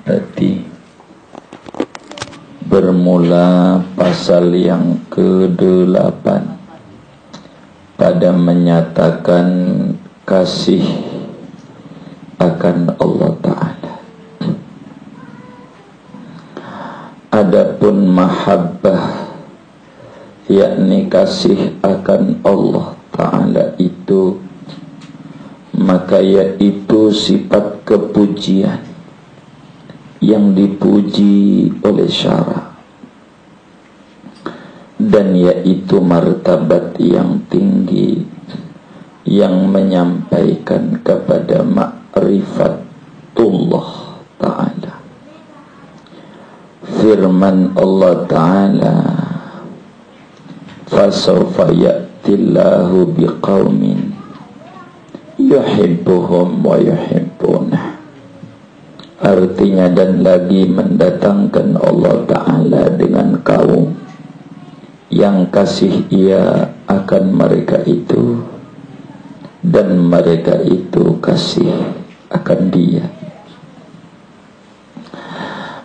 Berarti bermula pasal yang ke-8 pada menyatakan kasih akan Allah Ta'ala. Adapun mahabbah, yakni kasih akan Allah Ta'ala itu, maka yaitu sifat kepujian yang dipuji oleh syara, dan yaitu martabat yang tinggi yang menyampaikan kepada ma'rifatullah Ta'ala. Firman Allah Ta'ala, fasawfa ya'tillahu biqaumin yuhibbuhum wa yuhibbunah. Artinya, dan lagi mendatangkan Allah Ta'ala dengan kaum yang kasih ia akan mereka itu, dan mereka itu kasih akan dia.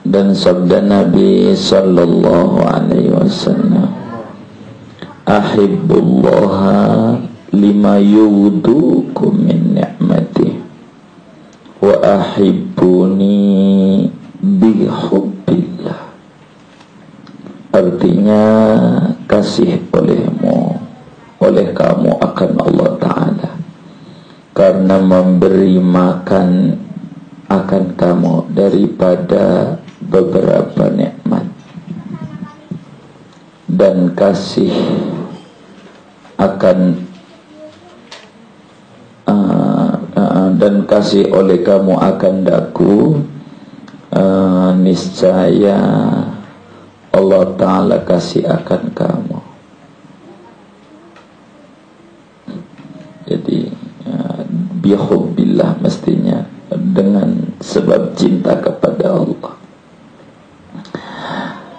Dan sabda Nabi sallallahu alaihi wasallam, ahibbullaha lima yudukum min ni'mati wa ahibbuni bihubbillah. Artinya, kasih oleh kamu akan Allah Ta'ala karena memberi makan akan kamu daripada beberapa nikmat, dan kasih akan dan kasih oleh kamu akan daku, niscaya Allah Ta'ala kasih akan kamu. Jadi bihubbillah, mestinya dengan sebab cinta kepada Allah.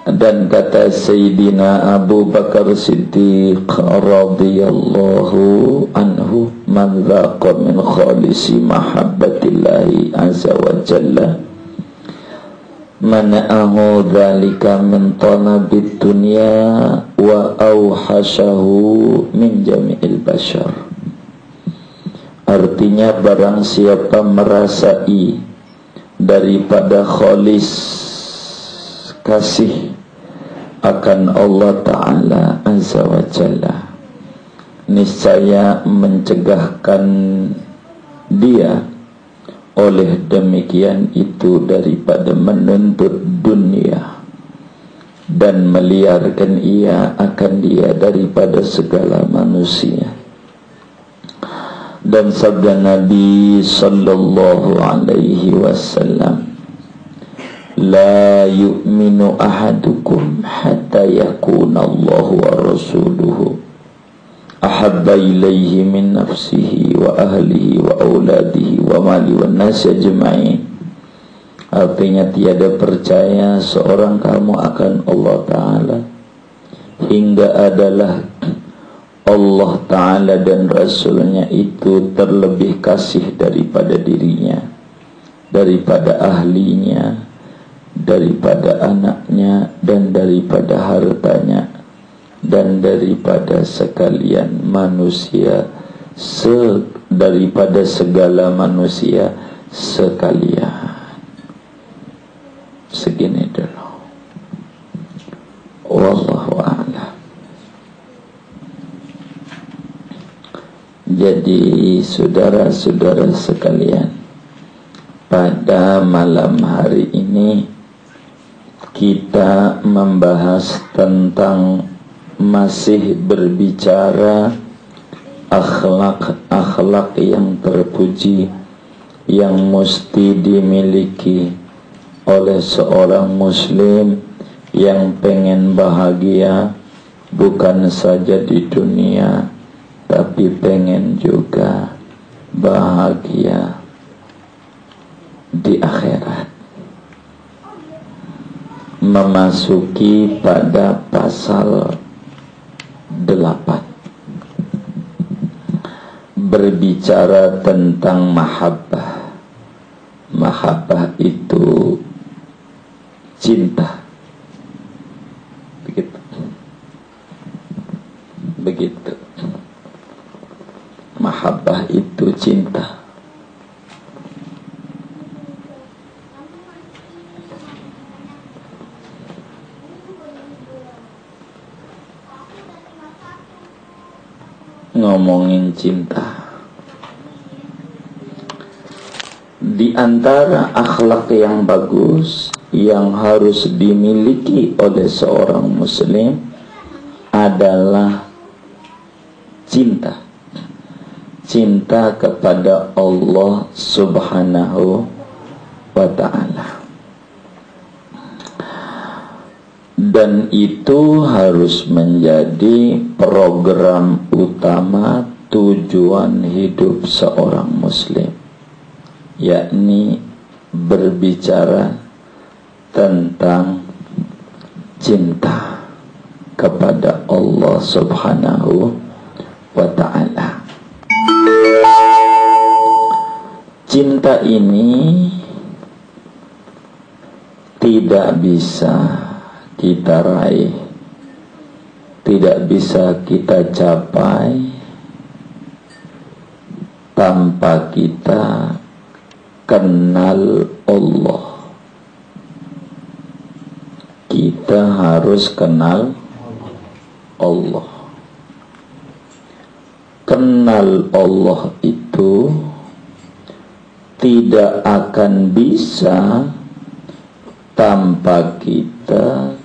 Dan kata Sayyidina Abu Bakar Siddiq radhiyallahu anhu, man dhaqa min khalisi mahabbatillahi azza wa jalla mana'ahu dhalika min talabid dunya wa awhashahu min jami'il bashar. Artinya, barang siapa merasai daripada khalis kasih akan Allah Ta'ala azza wa jalla, niscaya mencegahkan dia oleh demikian itu daripada menuntut dunia, dan meliarkan ia akan dia daripada segala manusia. Dan sabda Nabi sallallahu alaihi wasallam, la yu'minu ahadukum hatta yakuna Allahu wa rasuluhu ahabba ilaihi min nafsihi wa ahlihi wa auladihi wa mali wa nasi ajma'in. Artinya, tiada percaya seorang kamu akan Allah Ta'ala hingga adalah Allah Ta'ala dan Rasulnya itu terlebih kasih daripada dirinya, daripada ahlinya, daripada anaknya, dan daripada hartanya, dan daripada sekalian manusia, daripada segala manusia sekalian. Segini dulu. Wallahu a'lam. Jadi saudara-saudara sekalian, pada malam hari ini kita membahas tentang, masih berbicara akhlak yang terpuji yang mesti dimiliki oleh seorang muslim yang pengen bahagia bukan saja di dunia, tapi pengen juga bahagia di akhirat. Memasuki pada pasal 8 berbicara tentang mahabbah. Mahabbah itu ngomongin cinta. Di antara akhlak yang bagus yang harus dimiliki oleh seorang muslim adalah cinta. Cinta kepada Allah Subhanahu wa ta'ala. Dan itu harus menjadi program utama tujuan hidup seorang muslim, yakni berbicara tentang cinta kepada Allah Subhanahu wa ta'ala. Cinta ini tidak bisa kita raih, tidak bisa kita capai tanpa kita kenal Allah. Kita harus kenal Allah. Kenal Allah itu tidak akan bisa tanpa kita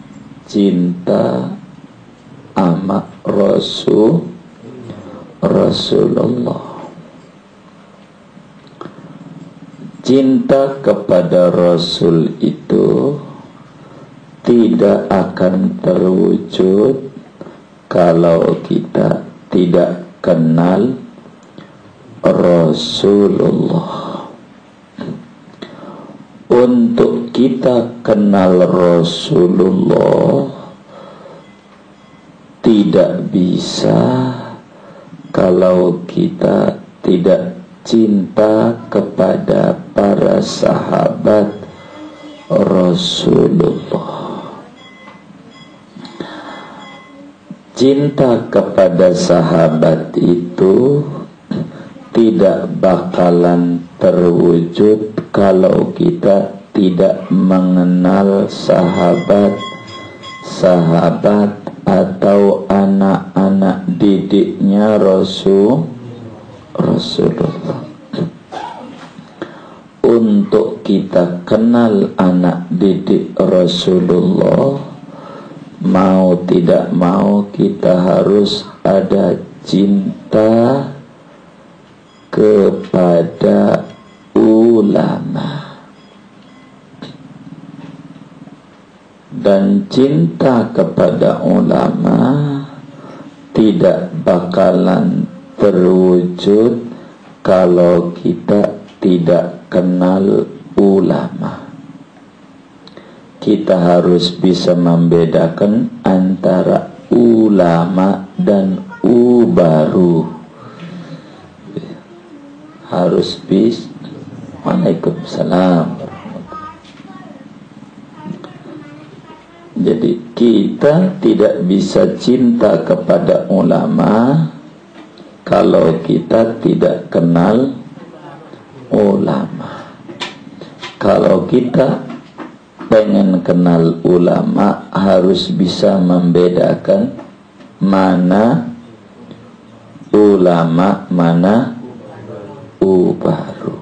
cinta sama Rasulullah. Cinta kepada Rasul itu tidak akan terwujud kalau kita tidak kenal Rasulullah. Untuk kita kenal Rasulullah tidak bisa kalau kita tidak cinta kepada para sahabat Rasulullah. Cinta kepada sahabat itu tidak bakalan terwujud kalau kita tidak mengenal sahabat atau anak-anak didiknya Rasulullah. Untuk kita kenal anak didik Rasulullah, mau tidak mau kita harus ada cinta kepada ulama. Dan cinta kepada ulama tidak bakalan terwujud kalau kita tidak kenal ulama. Kita harus bisa membedakan antara ulama dan baru. Harus bisa. Waalaikumsalam. Jadi kita tidak bisa cinta kepada ulama kalau kita tidak kenal ulama. Kalau kita pengen kenal ulama, harus bisa membedakan mana ulama, mana baru.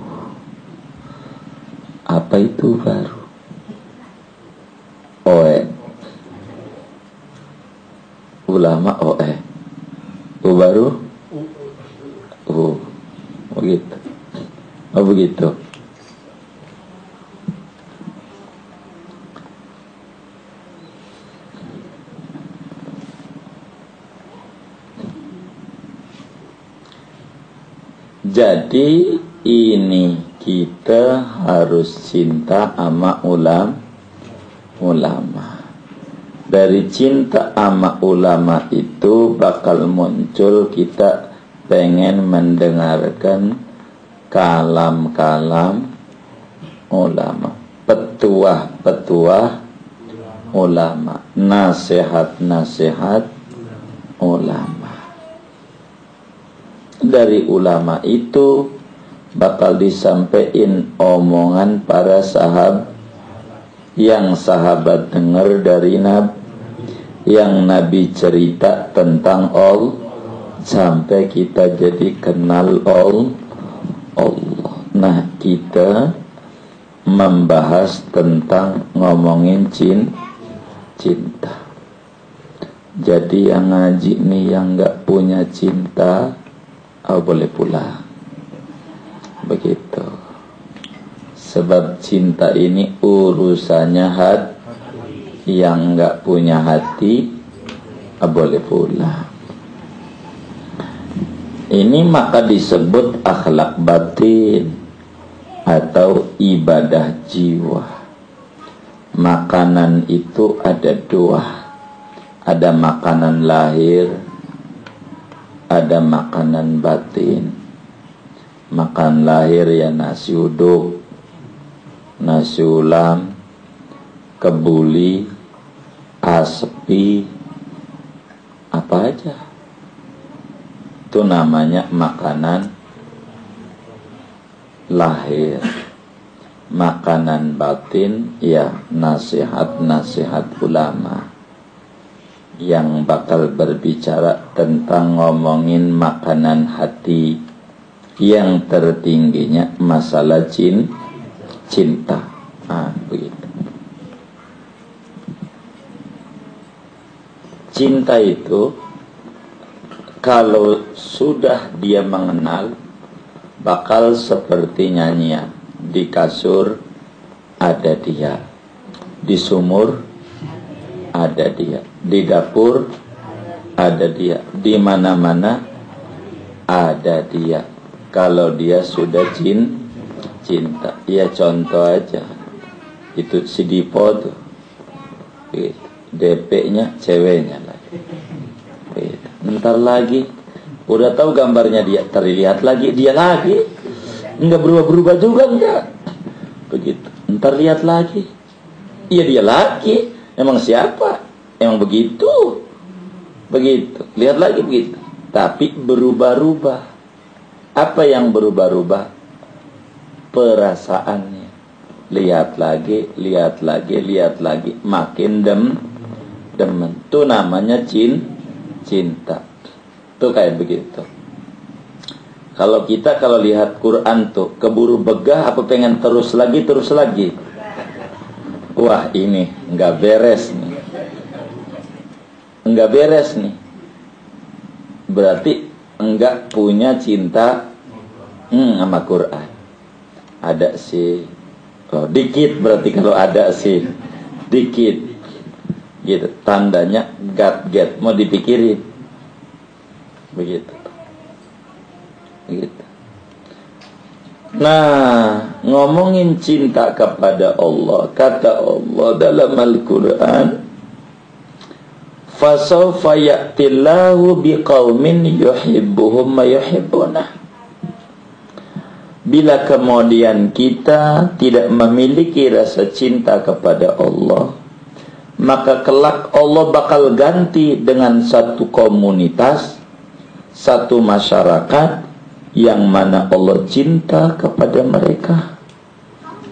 Apa itu baru? Ulama baru begitu. Begitu. Jadi ini kita harus cinta sama ulama. Dari cinta sama ulama itu bakal muncul kita pengen mendengarkan kalam-kalam ulama, petuah-petuah ulama, nasihat-nasihat ulama. Dari ulama itu bakal disampaikan omongan para sahabat, yang sahabat dengar dari Nabi, yang Nabi cerita tentang Allah, sampai kita jadi kenal Allah. Nah, kita membahas tentang ngomongin cinta. Jadi yang ngaji nih yang nggak punya cinta, boleh pulang. Begitu. Sebab cinta ini urusannya hati. Yang nggak punya hati, boleh pulang. Ini maka disebut akhlak batin atau ibadah jiwa. Makanan itu ada dua. Ada makanan lahir, ada makanan batin. Makan lahir ya nasi uduk, nasi ulam, kebuli, asepi, apa aja. Itu namanya makanan lahir. Makanan batin ya nasihat-nasihat ulama yang bakal berbicara tentang ngomongin makanan hati, yang tertingginya masalah cinta. Begitu. Cinta itu kalau sudah dia mengenal, bakal seperti nyanyian. Di kasur ada dia, di sumur ada dia, di dapur ada dia, di mana-mana ada dia. Kalau dia sudah cinta, ya contoh aja, itu si Dipo tuh, DP-nya ceweknya lagi. Ntar lagi, udah tahu gambarnya dia, terlihat lagi dia lagi, nggak berubah-berubah juga enggak. Begitu. Ntar lihat lagi, iya dia lagi. Emang siapa? Emang begitu. Lihat lagi begitu. Tapi berubah-ubah. Apa yang berubah-ubah? Perasaannya. Lihat lagi. Makin demen. Itu namanya cinta. Itu kayak begitu. Kalau kita lihat Quran tuh, keburu begah apa pengen terus lagi. Wah, ini nggak beres nih. Berarti enggak punya cinta sama Quran. Ada sih, dikit berarti kalau ada sih, dikit. Gitu, tandanya get mau dipikirin. Begitu. Nah, ngomongin cinta kepada Allah, kata Allah dalam Al-Quran, fasawfa ya'tillahu biqaumin yuhibbuhum wa yuhibbunah. Bila kemudian kita tidak memiliki rasa cinta kepada Allah, maka kelak Allah bakal ganti dengan satu komunitas, satu masyarakat yang mana Allah cinta kepada mereka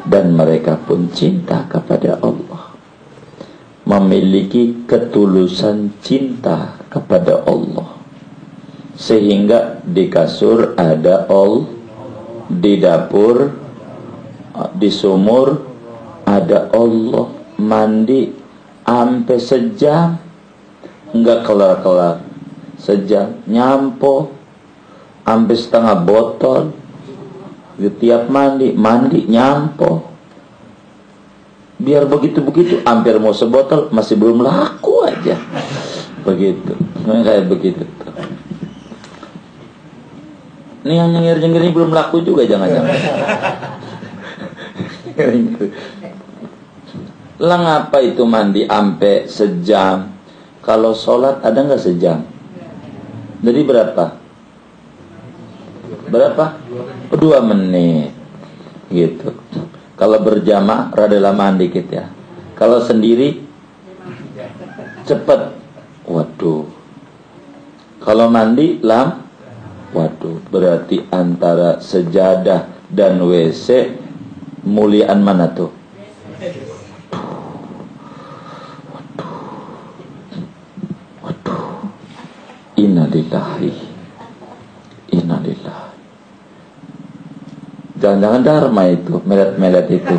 dan mereka pun cinta kepada Allah, memiliki ketulusan cinta kepada Allah, sehingga di kasur ada Allah, di dapur, di sumur ada Allah, mandi sampai sejam enggak kelar-kelar, sejam nyampo sampai setengah botol. Tiap mandi nyampo. Biar begitu hampir mau sebotol masih belum laku aja. Begitu. Kayak begitu. Ini yang nyengir-nyengir ini belum laku juga jangan-jangan. Lah ngapa itu mandi sampai sejam? Kalau sholat ada nggak sejam? Jadi berapa? 2 menit gitu. Kalau berjamaah rada lamaan dikit ya. Kalau sendiri cepet. Waduh. Kalau mandi waduh, berarti antara sejadah dan WC muliaan mana tuh? Waduh. Innalillahi Jangan-jangan Dharma itu, melet-melet itu.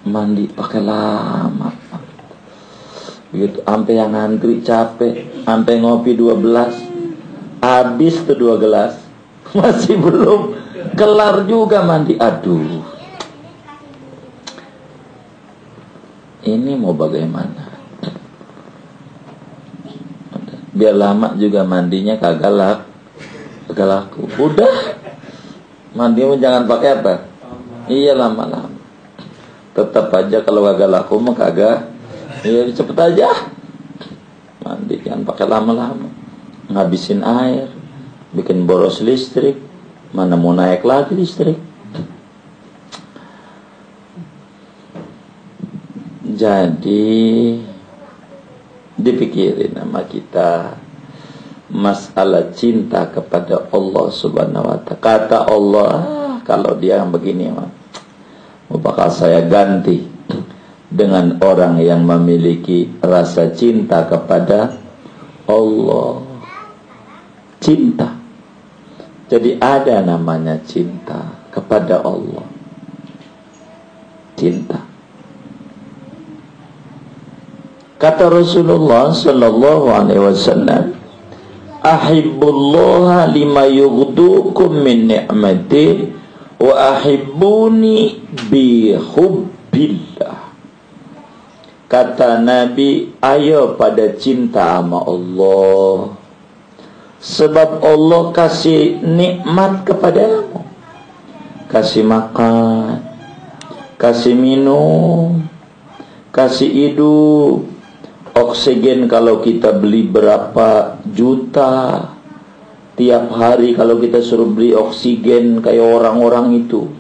Mandi pakai lama. Begitu, sampai yang ngantri capek, sampai ngopi 12. Habis tuh 2 gelas. Masih belum kelar juga mandi. Aduh. Ini mau bagaimana? Biar lama juga mandinya kagak laku. Udah. Mandimu jangan pakai apa? Iya, lama-lama. Tetap aja kalau kagak laku mah kagak. Iya, cepet aja. Mandi jangan pakai lama-lama. Ngabisin air, bikin boros listrik. Mana mau naik lagi listrik? Jadi dipikirin sama kita masalah cinta kepada Allah Subhanahu wa ta'ala. Kata Allah, kalau dia yang begini mah, bakal saya ganti dengan orang yang memiliki rasa cinta kepada Allah. Cinta. Jadi ada namanya cinta kepada Allah. Cinta. Kata Rasulullah sallallahu alaihi wasallam, "Ahibbullaha lima yughdukum min ni'mati wa ahibbuni bi hubbillah." Kata Nabi, ayo pada cinta sama Allah. Sebab Allah kasih nikmat kepadamu. Kasih makan, kasih minum, kasih hidup. Oksigen kalau kita beli berapa juta tiap hari, kalau kita suruh beli oksigen kayak orang-orang itu.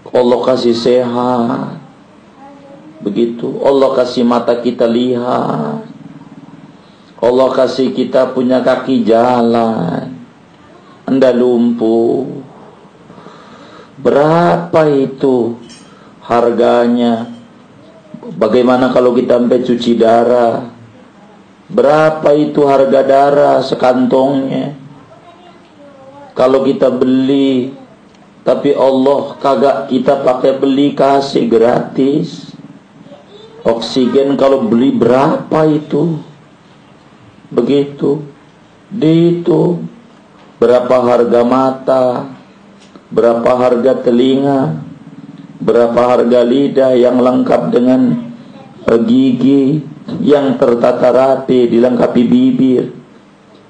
Allah kasih sehat. Begitu. Allah kasih mata kita lihat. Allah kasih kita punya kaki jalan. Anda lumpuh. Berapa itu harganya? Bagaimana kalau kita sampai cuci darah? Berapa itu harga darah sekantongnya? Kalau kita beli, tapi Allah kagak kita pakai beli, kasih gratis. Oksigen kalau beli berapa itu? Begitu. Dihitung berapa harga mata, berapa harga telinga, berapa harga lidah yang lengkap dengan gigi yang tertata rapi, dilengkapi bibir,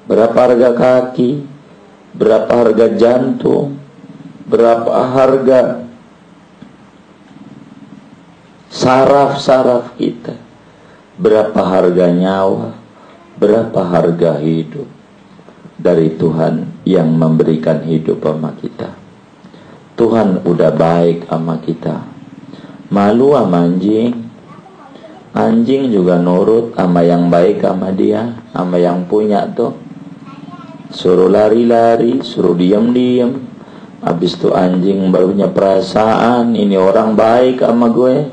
berapa harga kaki, berapa harga jantung, berapa harga saraf-saraf kita, berapa harga nyawa, berapa harga hidup dari Tuhan yang memberikan hidup sama kita. Tuhan udah baik sama kita. Malu sama anjing. Anjing juga nurut sama yang baik sama dia, sama yang punya tuh. Suruh lari-lari, suruh diam-diam. Habis itu anjing baru punya perasaan, ini orang baik sama gue.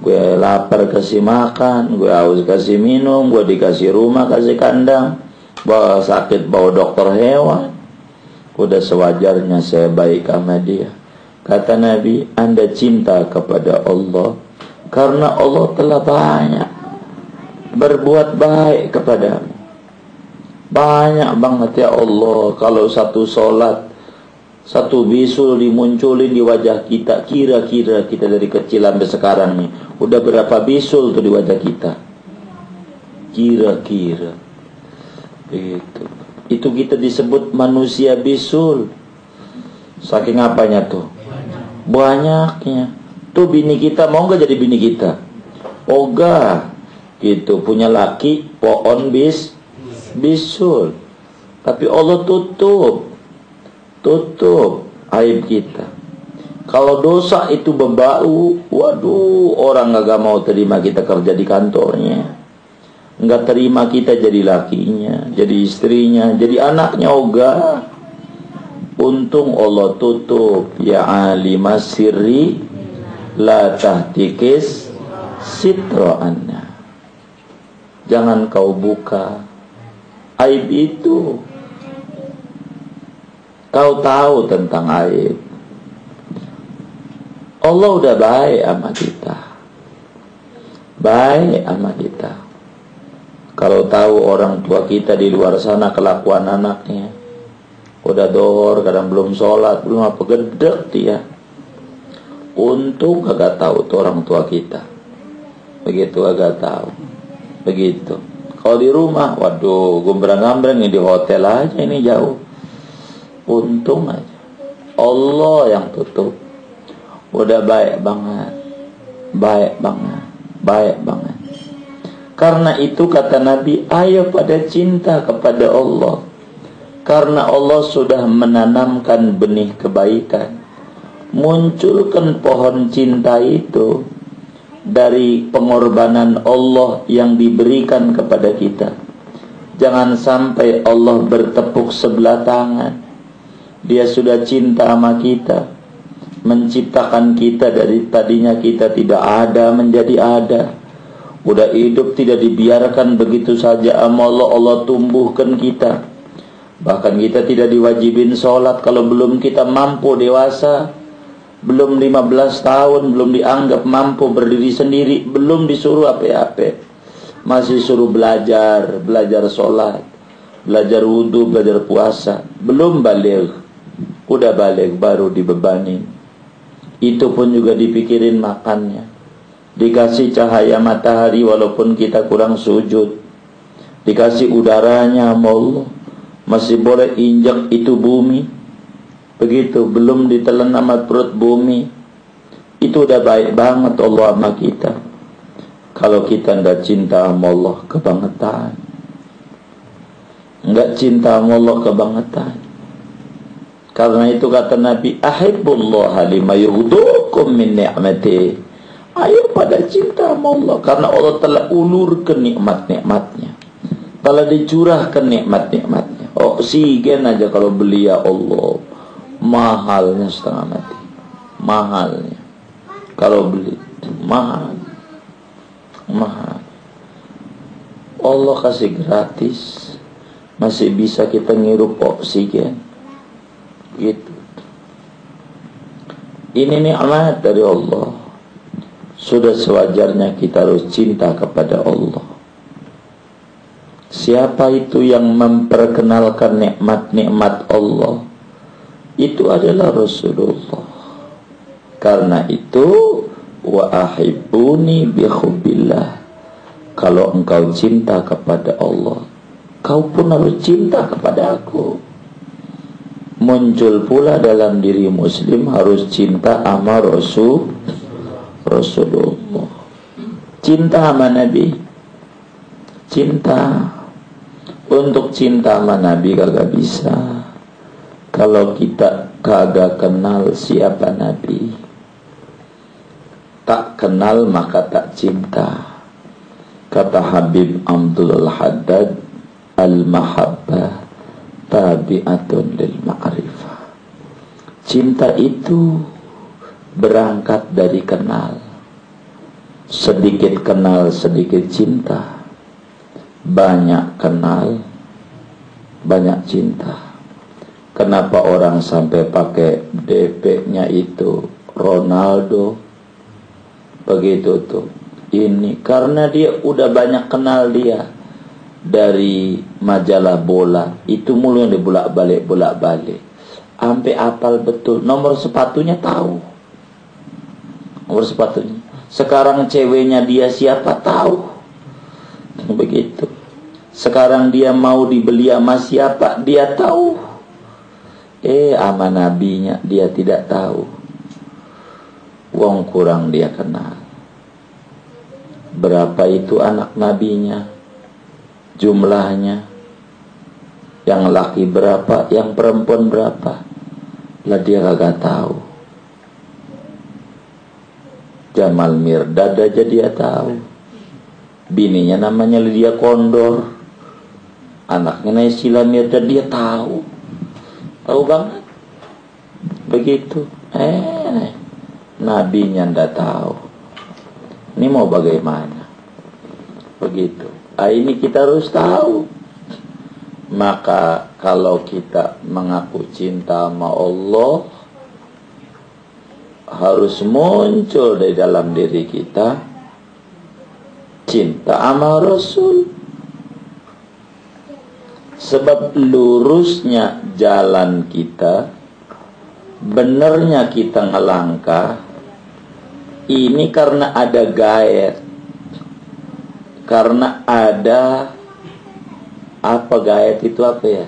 Gue lapar kasih makan, gue haus kasih minum, gue dikasih rumah, kasih kandang. Bawa sakit bawa dokter hewan. Udah sewajarnya saya baik sama dia. Kata Nabi, Anda cinta kepada Allah karena Allah telah banyak berbuat baik kepadamu. Banyak banget ya Allah. Kalau satu sholat, satu bisul dimunculin di wajah kita, kira-kira kita dari kecil sampai sekarang nih, udah berapa bisul tuh di wajah kita? Kira-kira itu kita disebut manusia bisul. Saking apanya tuh? Banyaknya. Tuh bini kita mau gak jadi bini kita? Oga gitu, punya laki pohon bisul. Tapi Allah tutup aib kita. Kalau dosa itu berbau, waduh, orang gak mau terima kita kerja di kantornya, nggak terima kita jadi lakinya, jadi istrinya, jadi anaknya. Oga, untung Allah tutup. Ya alimas sirri la tahtikis sitro'anna. Jangan kau buka aib itu. Kau tahu tentang aib. Allah udah baik sama kita. Baik sama kita. Kalau tahu orang tua kita di luar sana kelakuan anaknya, udah dohor, kadang belum sholat, belum apa, gedek dia. Untung kagak tahu tuh orang tua kita. Begitu kagak tahu. Begitu. Kalau di rumah, waduh, gombrang-gambrang di hotel aja ini jauh. Untung aja. Allah yang tutup. Udah baik banget. Baik banget. Baik banget. Karena itu kata Nabi, ayo pada cinta kepada Allah. Karena Allah sudah menanamkan benih kebaikan. Munculkan pohon cinta itu dari pengorbanan Allah yang diberikan kepada kita. Jangan sampai Allah bertepuk sebelah tangan. Dia sudah cinta sama kita, menciptakan kita dari tadinya kita tidak ada menjadi ada. Udah hidup tidak dibiarkan begitu saja sama Allah. Allah tumbuhkan kita. Bahkan kita tidak diwajibin sholat kalau belum kita mampu dewasa. Belum 15 tahun, belum dianggap mampu berdiri sendiri, belum disuruh apa-apa. Masih suruh belajar sholat, belajar wudu, belajar puasa. Belum balik. Udah balik baru dibebani. Itu pun juga dipikirin makannya. Dikasih cahaya matahari walaupun kita kurang sujud. Dikasih udaranya sama Allah. Masih boleh injak itu bumi. Begitu, belum ditelan sama perut bumi. Itu udah baik banget Allah sama kita. Kalau kita enggak cinta sama Allah, kebangetan. Enggak cinta sama Allah, kebangetan. Karena itu kata Nabi, ahibbullaha lima yuhdukum min ni'mati. Ayo pada cinta sama Allah, karena Allah telah ulurkan nikmat-nikmatnya, telah dicurahkan nikmat-nikmatnya. Oksigen aja kalau beli ya Allah, mahalnya setengah mati. Mahalnya kalau beli, mahal. Allah kasih gratis, masih bisa kita ngirup oksigen. Gitu. Ini nikmat dari Allah. Sudah sewajarnya kita harus cinta kepada Allah. Siapa itu yang memperkenalkan nikmat-nikmat Allah? Itu adalah Rasulullah. Karena itu, wa ahibbuni bi hubbillah. Kalau engkau cinta kepada Allah, kau pun harus cinta kepada aku. Muncul pula dalam diri muslim harus cinta sama Rasulullah. Cinta sama Nabi. Cinta. Untuk cinta sama Nabi kagak bisa kalau kita kagak kenal siapa Nabi. Tak kenal maka tak cinta. Kata Habib Abdul Haddad, al-mahabbah tabi'atun lil ma'rifah. Cinta itu berangkat dari kenal. Sedikit kenal, sedikit cinta. Banyak kenal, banyak cinta. Kenapa orang sampai pakai DP-nya itu Ronaldo? Begitu tuh. Ini karena dia udah banyak kenal dia. Dari majalah bola itu mulu yang dibolak-balik sampai apal betul. Nomor sepatunya tahu. Nomor sepatunya. Sekarang ceweknya dia siapa tahu. Begitu. Sekarang dia mau dibeli sama siapa dia tahu. Sama nabinya dia tidak tahu. Wong kurang dia kenal. Berapa itu anak nabinya? Jumlahnya. Yang laki berapa, yang perempuan berapa? Lah dia kagak tahu. Jamal Mirdad aja dia tahu. Bininya namanya Lydia Condor. Anaknya Naysila Mirdad dia tahu. Tahu banget. Begitu. Nabinya ndak tahu. Ini mau bagaimana? Begitu. Ini kita harus tahu. Maka kalau kita mengaku cinta sama Allah, harus muncul dari dalam diri kita cinta sama Rasul. Sebab lurusnya jalan kita, benernya kita ngelangkah, ini karena ada gaet. Karena ada apa, gaet itu apa ya?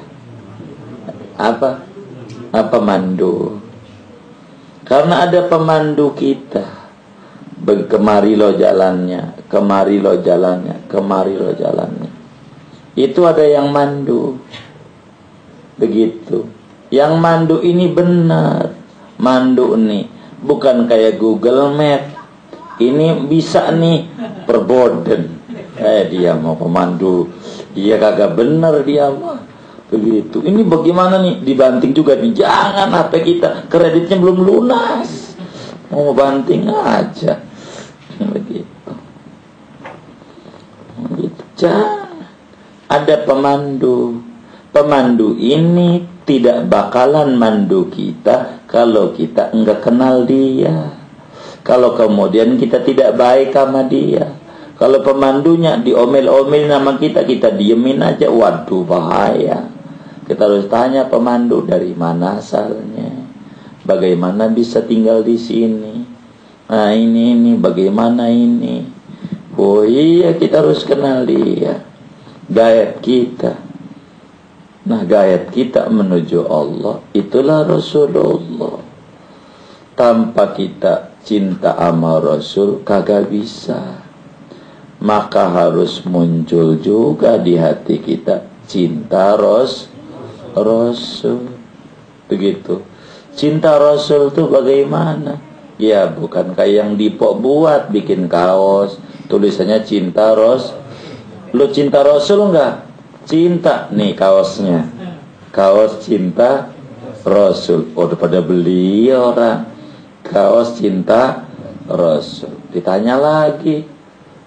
Apa mandu. Karena ada pemandu kita. Kemari lo jalannya, kemari lo jalannya, kemari lo jalannya. Itu ada yang mandu. Begitu. Yang mandu ini benar. Mandu nih, bukan kayak Google Map. Ini bisa nih perboden. Dia mau pemandu. Iya kagak bener dia mah. Begitu. Ini bagaimana nih? Dibanting juga nih. Jangan HP kita, kreditnya belum lunas. Mau banting aja. Begitu. Begitu. Jangan. Ada pemandu. Pemandu ini tidak bakalan mandu kita kalau kita enggak kenal dia. Kalau kemudian kita tidak baik sama dia. Kalau pemandunya diomel-omel nama kita, kita diemin aja. Waduh, bahaya. Kita harus tanya pemandu dari mana asalnya. Bagaimana bisa tinggal di sini? Nah ini bagaimana ini? Oh iya, kita harus kenal dia. Gaet kita. Nah gaet kita menuju Allah, itulah Rasulullah. Tanpa kita cinta sama Rasul, kagak bisa. Maka harus muncul juga di hati kita cinta Rasul. Begitu. Cinta Rasul itu bagaimana? Ya bukan kayak yang Dipok buat, bikin kaos tulisannya cinta Rasul. Lu cinta Rasul enggak? Cinta. Nih kaosnya, kaos cinta Rasul. Oh udah pada beli orang. Kaos cinta Rasul. Ditanya lagi,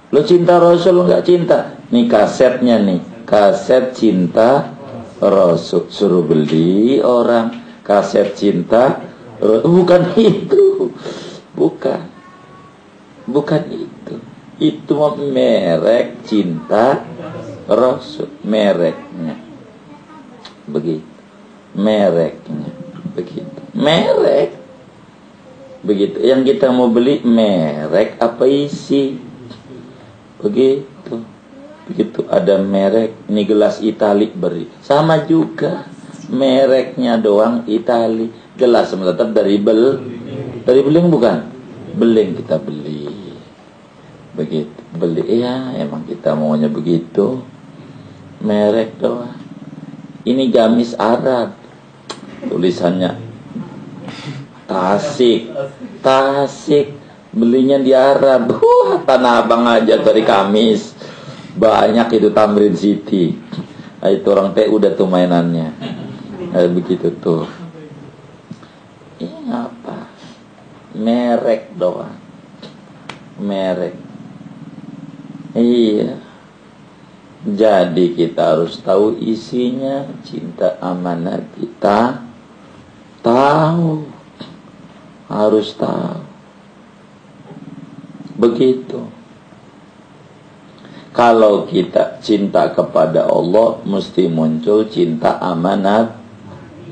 lu cinta Rasul enggak? Cinta. Nih kasetnya nih, kaset cinta Rasul. Suruh beli orang kaset cinta Rasul. Bukan itu. Bukan itu. Itu merek cinta Rasul. Mereknya begitu. Mereknya begitu. Merek begitu. Yang kita mau beli merek apa isi? Begitu. Begitu ada merek. Ini gelas Itali beri. Sama juga. Mereknya doang Itali. Gelas tetap dari beling bukan? Beling kita beli. Begitu. Beli. Ya emang kita maunya begitu. Merek doang. Ini gamis Arab. Tulisannya Tasik. Belinya di Arab. Tanah Abang aja dari Kamis. Banyak itu Tamrin City. Itu orang TU udah tuh mainannya. Begitu tuh. Ini apa? Merek doang. Merek. Iya. Jadi kita harus tahu isinya. Cinta amanah kita. Tahu. Harus tahu. Begitu. Kalau kita cinta kepada Allah, mesti muncul cinta amanat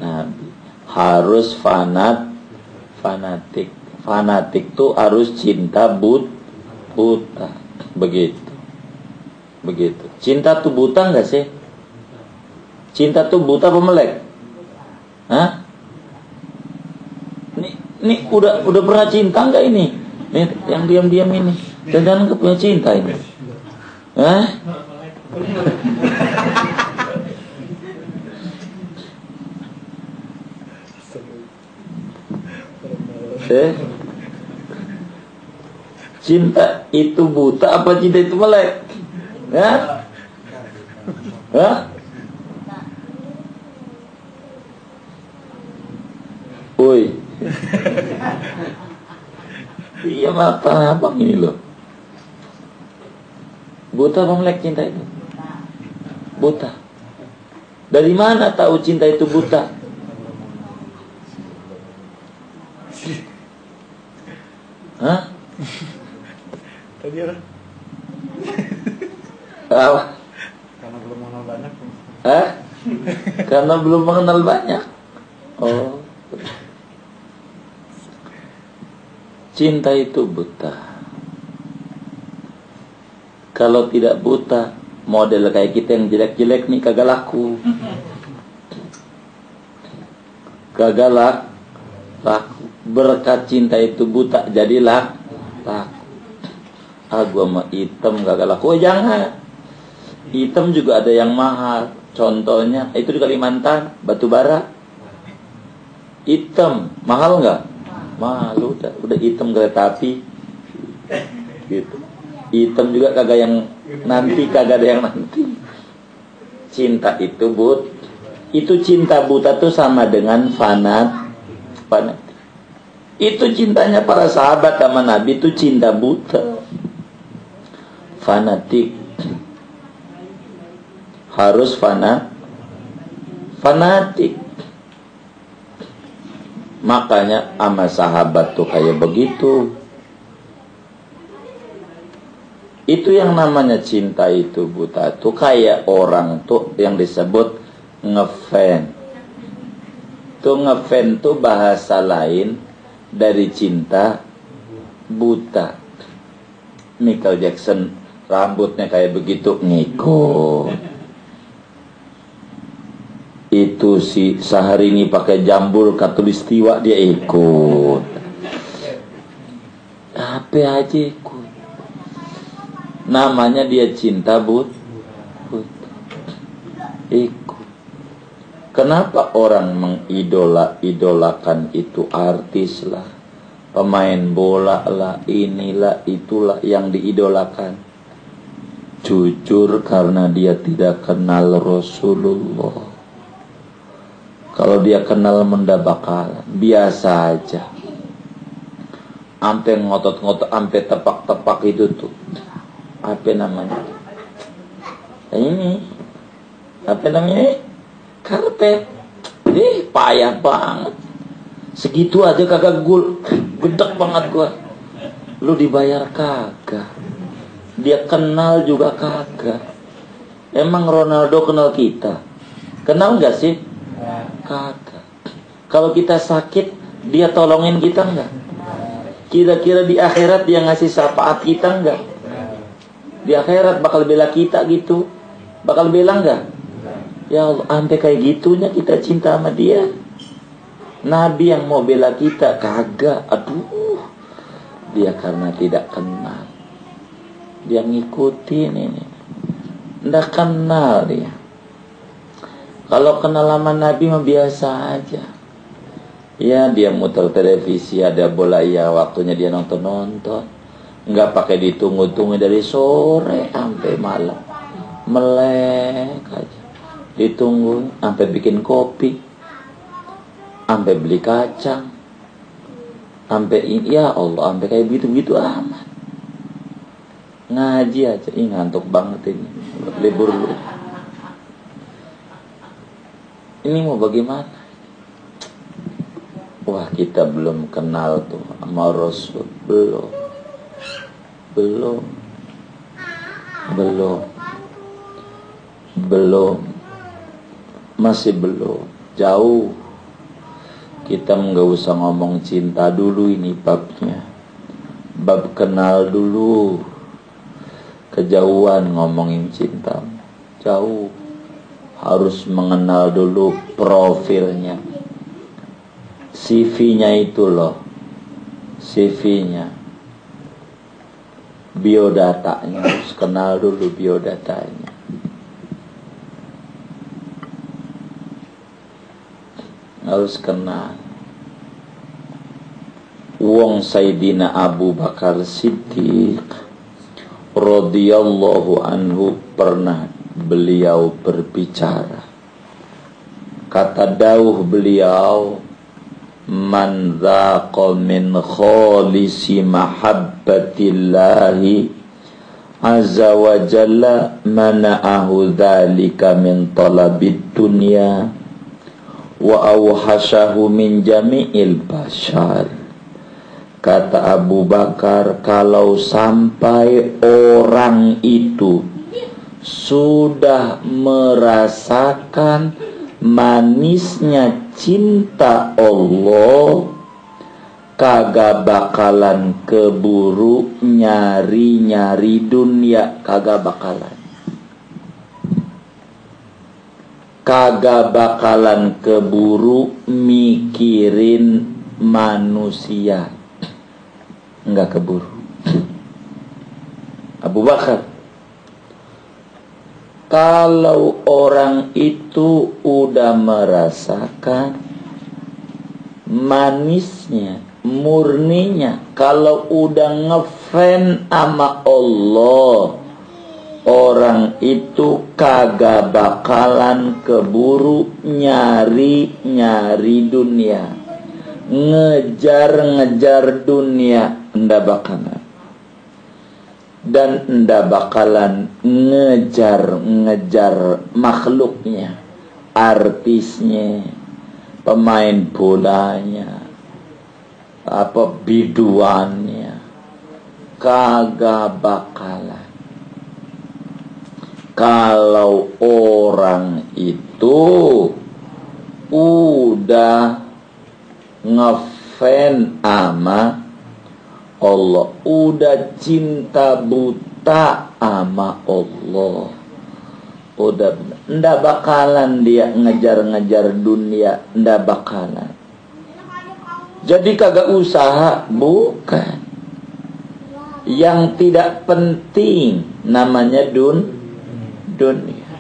Nabi. Harus fanatik. Fanatik tuh harus cinta buta. Begitu. Cinta tuh buta enggak sih? Cinta tuh buta apa melek? Hah? Ini udah pernah cinta enggak ini? Nih, yang diam-diam ini. Jangan enggak punya cinta ini. Hah? Cinta itu buta apa cinta itu melek? Hah? Woi. Iya mata abang ini loh. Buta apa melek cinta itu? Buta. Dari mana tahu cinta itu buta? Hah? Tadi apa? Apa? Karena belum mengenal banyak. Hah? Karena belum mengenal banyak. Oh. Cinta itu buta. Kalau tidak buta, model kayak kita yang jelek-jelek nih kagak laku. Kagak laku. Berkat cinta itu buta, jadilah laku. Gua mah hitam kagak laku. Oh jangan. Hitam juga ada yang mahal. Contohnya itu di Kalimantan, batu bara. Hitam, mahal nggak? Mahal, udah hitam kereta api. Gitu. Hitam juga kagak yang nanti, kagak ada yang nanti. Cinta itu itu cinta buta tuh sama dengan fanatik. Itu cintanya para sahabat sama Nabi itu cinta buta. Fanatik. Harus fanatik. Makanya sama sahabat tuh kayak begitu. Itu yang namanya cinta itu buta. Tuh kayak orang tuh yang disebut ngefan. Tuh ngefan tuh bahasa lain dari cinta buta. Michael Jackson rambutnya kayak begitu ngikut. Itu si Syahrini pakai jambul katulistiwa dia ikut. Apa aja ikut. Namanya dia cinta ikut. Kenapa orang mengidolakan itu artis lah, pemain bola lah, inilah itulah yang diidolakan? Jujur karena dia tidak kenal Rasulullah. Kalau dia kenal mendabakal, biasa aja. Ampe ngotot-ngotot, ampe tepak-tepak itu tuh. Apa namanya? Ini. Apa namanya? Karpet. Payah banget. Segitu aja kagak gedek banget gua. Lu dibayar kagak. Dia kenal juga kagak. Emang Ronaldo kenal kita? Kenal gak sih? Kagak. Kalau kita sakit, dia tolongin kita enggak? Kira-kira di akhirat dia ngasih syafaat kita enggak? Di akhirat bakal bela kita gitu? Bakal bela enggak? Ya Allah, sampai kayak gitunya kita cinta sama dia. Nabi yang mau bela kita kagak. Aduh. Dia karena tidak kenal. Dia ngikutin ini. Nggak kenal dia. Kalau kenal sama Nabi mah biasa aja. Ya dia muter televisi, ada bola ya waktunya dia nonton. Nggak pakai ditunggu-tunggu dari sore sampai malam. Melek aja. Ditunggu sampai bikin kopi. Sampai beli kacang. Sampai ya Allah, sampai kayak begitu-begitu amat. Ngaji aja, ngantuk banget ini. Libur dulu. Ini mau bagaimana? Wah, kita belum kenal tuh sama Rasul. Belum. Masih belum. Jauh. Kita nggak usah ngomong cinta dulu, ini babnya. Bab kenal dulu. Kejauhan ngomongin cinta. Jauh. Harus mengenal dulu profilnya. CV-nya itu loh. CV-nya. Biodatanya. Harus kenal dulu biodatanya. Harus kenal. Wong Sayyidina Abu Bakar Siddiq radhiyallahu anhu pernah beliau berbicara. Kata dawuh beliau, man dzaqa min khalisi mahabbatillahi azza wa jalla mana'ahu dzalika min talabid dunya wa awhashahu min jami'il bashar. Kata Abu Bakar, kalau sampai orang itu sudah merasakan manisnya cinta Allah, kagak bakalan keburu nyari-nyari dunia, kagak bakalan keburu mikirin manusia, enggak keburu. Abu Bakar, kalau orang itu udah merasakan manisnya, murninya, kalau udah ngefan sama Allah, orang itu kagak bakalan keburu nyari-nyari dunia, ngejar-ngejar dunia, ndak bakalan. Dan ndak bakalan ngejar-ngejar makhluknya, artisnya, pemain bolanya, apa biduannya, kagak bakalan. Kalau orang itu udah ngefan ama Allah, udah cinta buta ama Allah, udah ndak bakalan dia ngejar-ngejar dunia, ndak bakalan. Jadi kagak usaha, bukan. Yang tidak penting namanya dunia.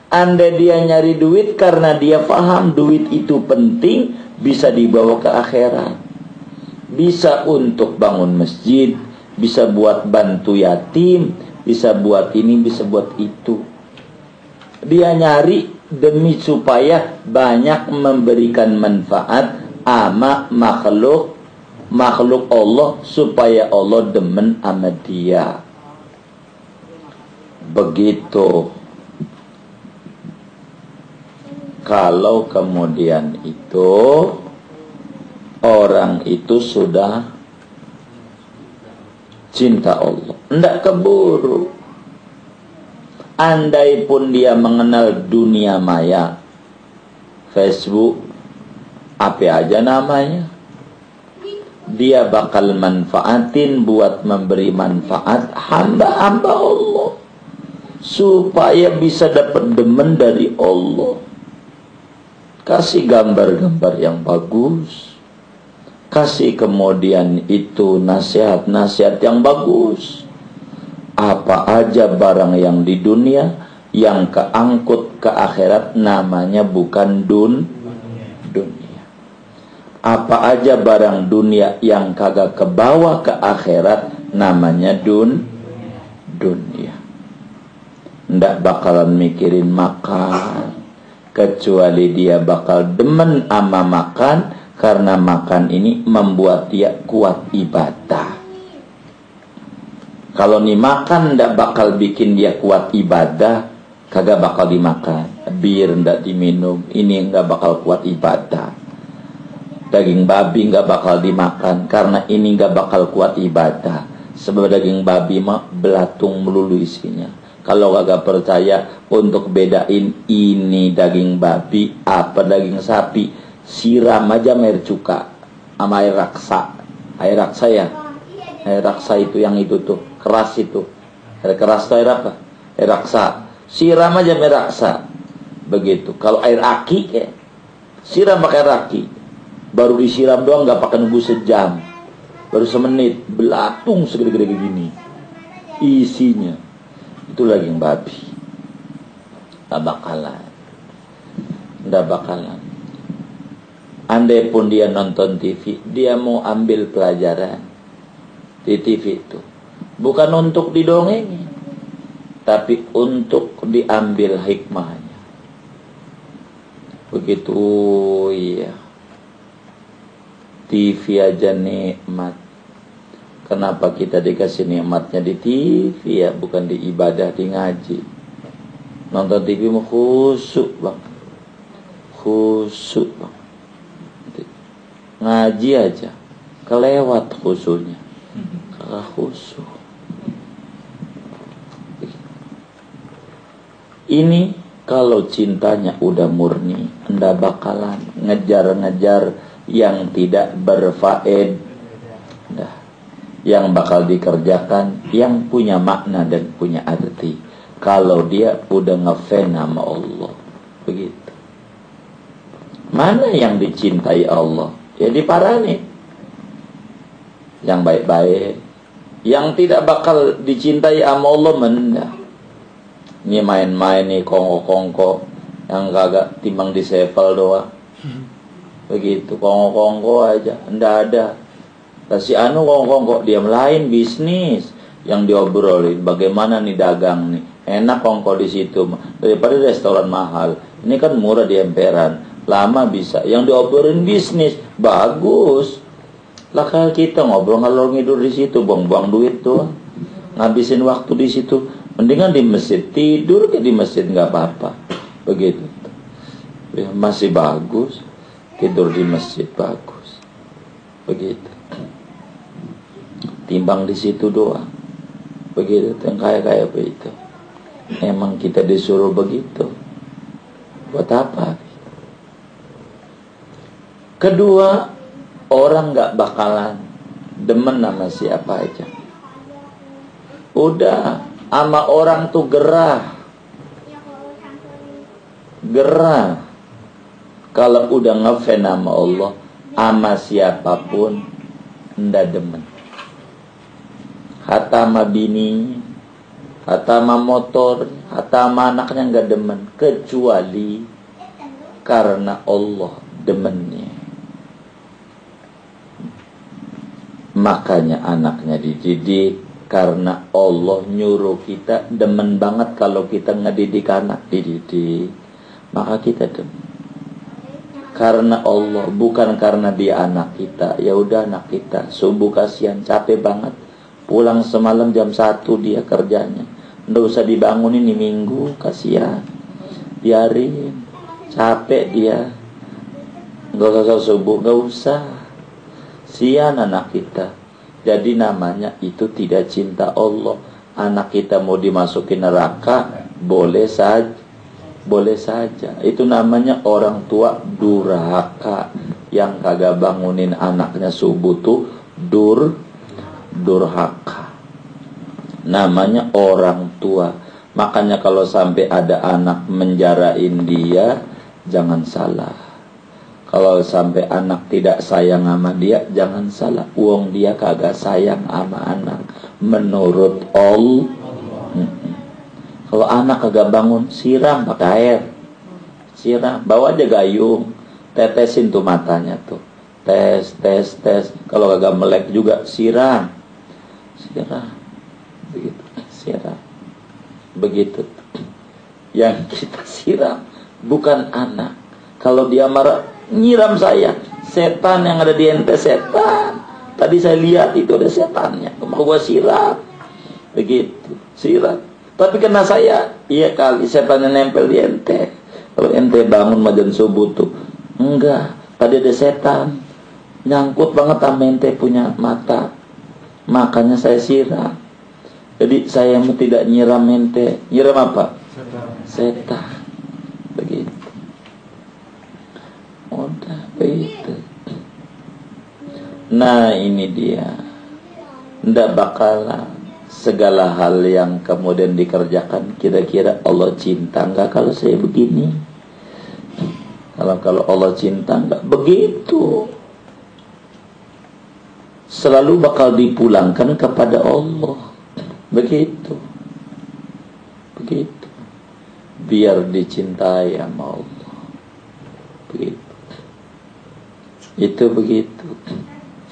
Andai dia nyari duit karena dia paham duit itu penting, bisa dibawa ke akhirat. Bisa untuk bangun masjid, bisa buat bantu yatim, bisa buat ini, bisa buat itu. Dia nyari demi supaya banyak memberikan manfaat ama makhluk Allah, supaya Allah demen sama dia. Begitu. Kalau kemudian itu orang itu sudah cinta Allah, ndak keburu. Andai pun dia mengenal dunia maya, Facebook, apa aja namanya, dia bakal manfaatin buat memberi manfaat hamba-hamba Allah, supaya bisa dapat demen dari Allah. Kasih gambar-gambar yang bagus, kasih kemudian itu nasihat-nasihat yang bagus. Apa aja barang yang di dunia yang keangkut ke akhirat namanya bukan dunia. Apa aja barang dunia yang kagak kebawa ke akhirat namanya dunia. Ndak bakalan mikirin makan, kecuali dia bakal demen ama makan, karena makan ini membuat dia kuat ibadah. Kalau nih makan ndak bakal bikin dia kuat ibadah, kagak bakal dimakan. Bir ndak diminum, ini nggak bakal kuat ibadah. Daging babi nggak bakal dimakan, karena ini nggak bakal kuat ibadah. Sebab daging babi mah belatung melulu isinya. Kalau kagak percaya, untuk bedain ini daging babi apa daging sapi, siram aja air cuka sama air raksa. Air raksa ya, air raksa itu yang itu tuh keras itu. Air keras itu air apa? Air raksa. Siram aja air raksa. Begitu. Kalau air aki ya, siram pakai air aki. Baru disiram doang, nggak pakai nunggu sejam. Baru semenit, belatung segede-gede gini isinya. Itu daging babi. Nggak bakalan. Andai pun dia nonton TV, dia mau ambil pelajaran di TV itu, bukan untuk didongengin, tapi untuk diambil hikmahnya. Begitu ya. TV aja nikmat. Kenapa kita dikasih nikmatnya di TV ya, bukan di ibadah, di ngaji. Nonton TV mah khusyuk bang, khusyuk bang. Ngaji aja kelewat khusyuknya, karena khusyuk. Ini kalau cintanya udah murni, ndak bakalan ngejar-ngejar yang tidak berfaed. Dah. Yang bakal dikerjakan yang punya makna dan punya arti. Kalau dia udah ngefan sama Allah, begitu. Mana yang dicintai Allah? Ya diparani. Yang baik-baik, yang tidak bakal dicintai sama Allah mendah. Ini main-main nih kongko-kongko yang kagak timbang di sevel doang. Begitu kongko-kongko aja, ndak ada. Si anu kongko diam lain bisnis yang diobrolin. Bagaimana nih dagang nih? Enak kongko di situ daripada restoran mahal. Ini kan murah di emperan. Lama bisa. Yang diobrolin bisnis bagus. Lah kalau kita ngobrol ngalor ngidur di situ, buang-buang duit tuh. Ngabisin waktu di situ. Mendingan di masjid, tidur ke di masjid nggak apa-apa. Begitu. Ya, masih bagus. Tidur di masjid bagus. Begitu. Timbang di situ doang. Begitu, yang kaya-kaya begitu. Emang kita disuruh begitu. Buat apa? Kedua, orang gak bakalan demen sama siapa aja. Udah, sama orang tuh gerah. Gerah. Kalau udah ngefan sama Allah, sama siapapun ndak demen. Hatta sama bini, hatta sama motor, hatta sama anaknya nggak demen, kecuali karena Allah demennya. Makanya anaknya dididik karena Allah nyuruh kita. Demen banget kalau kita ngedidik anak, dididik, maka kita demen. Karena Allah, bukan karena dia anak kita. Ya udah anak kita, subuh kasihan, capek banget. Pulang semalam jam 1 dia kerjanya. Nggak usah dibangunin di minggu, kasihan. Biarin, capek dia. Nggak usah subuh, nggak usah. Sian anak kita. Jadi namanya itu tidak cinta Allah. Anak kita mau dimasukin neraka, boleh saja. Boleh saja. Itu namanya orang tua durhaka. Yang kagak bangunin anaknya subuh tuh durhaka. Namanya orang tua. Makanya kalau sampai ada anak menjarain dia, jangan salah. Kalau sampai anak tidak sayang sama dia, jangan salah. Uang dia kagak sayang sama anak. Menurut Allah. Kalau anak kagak bangun, siram pakai air. Siram, bawa aja gayung. Tetesin tuh matanya tuh. Tes. Kalau kagak melek juga, siram. Begitu, siram. Begitu. Yang kita siram bukan anak. Kalau dia marah, nyiram saya. Setan yang ada di ente, setan. Tadi saya lihat itu ada setannya. Mau gua siram. Begitu, siram. Tapi kena saya, iya kali setannya nempel di ente. Kalau ente bangun majan subuh tuh, enggak, tadi ada setan. Nyangkut banget sama ente punya mata. Makanya saya siram. Jadi saya tidak nyiram ente. Nyiram apa? Setan. Begitu. Udah begitu. Nah ini dia. Nggak bakalan segala hal yang kemudian dikerjakan kira-kira Allah cinta enggak kalau saya begini. Kalau Allah cinta enggak begitu. Selalu bakal dipulangkan kepada Allah. Begitu. Biar dicintai sama Allah. Begitu. Itu begitu.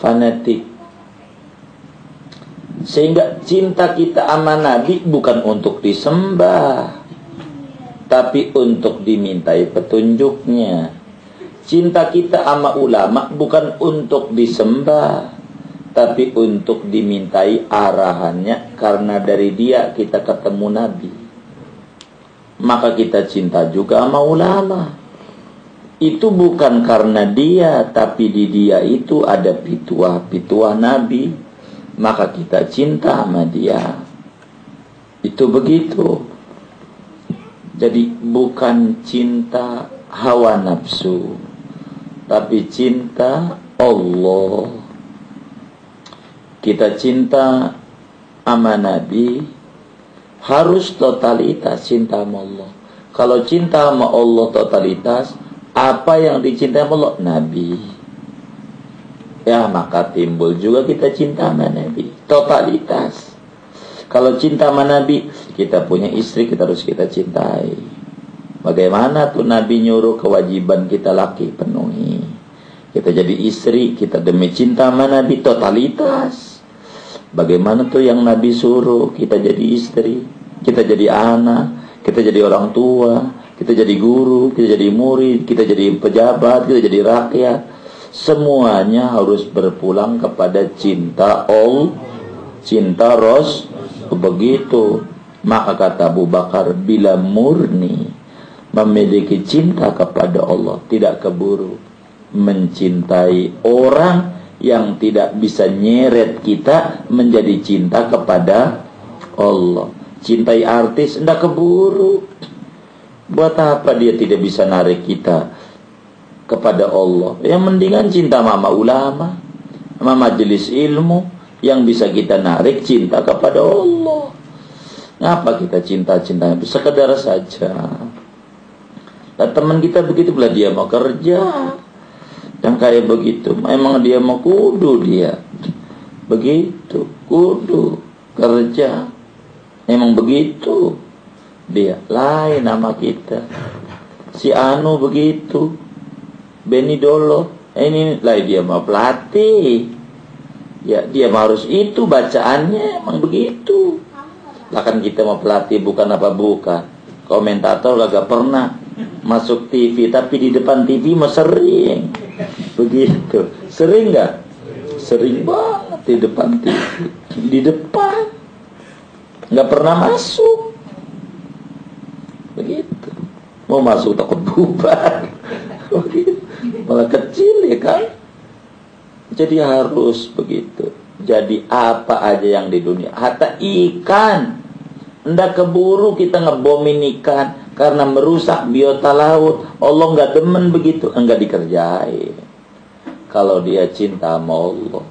Fanatik. Sehingga cinta kita sama Nabi bukan untuk disembah, tapi untuk dimintai petunjuknya. Cinta kita sama ulama bukan untuk disembah, tapi untuk dimintai arahannya, karena dari dia kita ketemu Nabi. Maka kita cinta juga sama ulama. Itu bukan karena dia, tapi di dia itu ada pituah-pituah Nabi. Maka kita cinta sama dia. Itu begitu. Jadi bukan cinta hawa nafsu, tapi cinta Allah. Kita cinta sama Nabi, harus totalitas cinta sama Allah. Kalau cinta sama Allah totalitas, apa yang dicintai sama Allah? Nabi. Ya, maka timbul juga kita cinta sama Nabi, totalitas. Kalau cinta sama Nabi, kita punya istri, kita harus kita cintai. Bagaimana tuh Nabi nyuruh kewajiban kita laki penuhi. Kita jadi istri, kita demi cinta sama Nabi, totalitas. Bagaimana tuh yang Nabi suruh, kita jadi istri, kita jadi anak, kita jadi orang tua, kita jadi guru, kita jadi murid, kita jadi pejabat, kita jadi rakyat. Semuanya harus berpulang kepada cinta Allah, cinta Rasul. Begitu. Maka kata Abu Bakar, bila murni memiliki cinta kepada Allah, tidak keburu mencintai orang yang tidak bisa nyeret kita menjadi cinta kepada Allah. Cintai artis, tidak keburu. Buat apa dia tidak bisa narik kita kepada Allah? Yang mendingan cinta sama ulama, sama majelis ilmu, yang bisa kita narik cinta kepada Allah. Ngapa kita cinta-cinta? Sekedar saja. Dan teman kita begitu pula, dia mau kerja, yang kayak begitu, memang dia mau kudu dia begitu, kudu kerja, emang begitu dia. Lain nama kita. Si Anu begitu, Beni Dolo, ini lain, dia mau pelatih. Ya, dia harus itu bacaannya, emang begitu. Lah kan kita mau pelatih bukan apa bukan. Komentator gak pernah masuk TV, tapi di depan TV mah sering. Begitu. Sering gak? Sering banget di depan TV. Di depan. Gak pernah masuk. Begitu. Mau masuk takut bubar. Begitu. Malah kecil ya kan. Jadi harus begitu. Jadi apa aja yang di dunia, hatta ikan, ndak keburu kita ngebomin ikan karena merusak biota laut. Allah nggak demen begitu, enggak dikerjain. Kalau dia cinta sama Allah,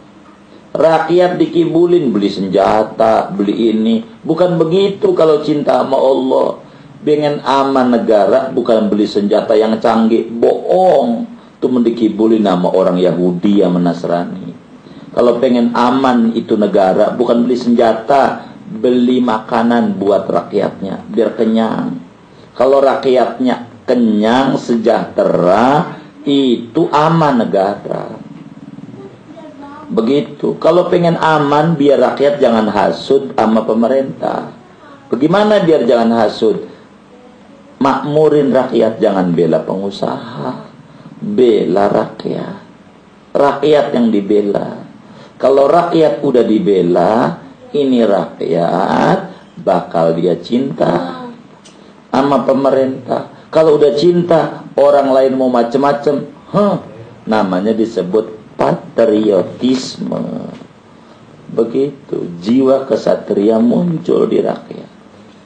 rakyat dikibulin beli senjata, beli ini, bukan begitu. Kalau cinta sama Allah, pengen aman negara, bukan beli senjata yang canggih, bohong. Itu mendikibulin nama orang Yahudi yang Nasrani. Kalau pengen aman itu negara, bukan beli senjata, beli makanan buat rakyatnya biar kenyang. Kalau rakyatnya kenyang, sejahtera, itu aman negara. Begitu. Kalau pengen aman, biar rakyat jangan hasud sama pemerintah. Bagaimana biar jangan hasud? Makmurin rakyat, jangan bela pengusaha. Bela rakyat. Rakyat yang dibela. Kalau rakyat udah dibela, ini rakyat bakal dia cinta sama pemerintah. Kalau udah cinta, orang lain mau macem-macem, namanya disebut patriotisme. Begitu, jiwa kesatria muncul di rakyat.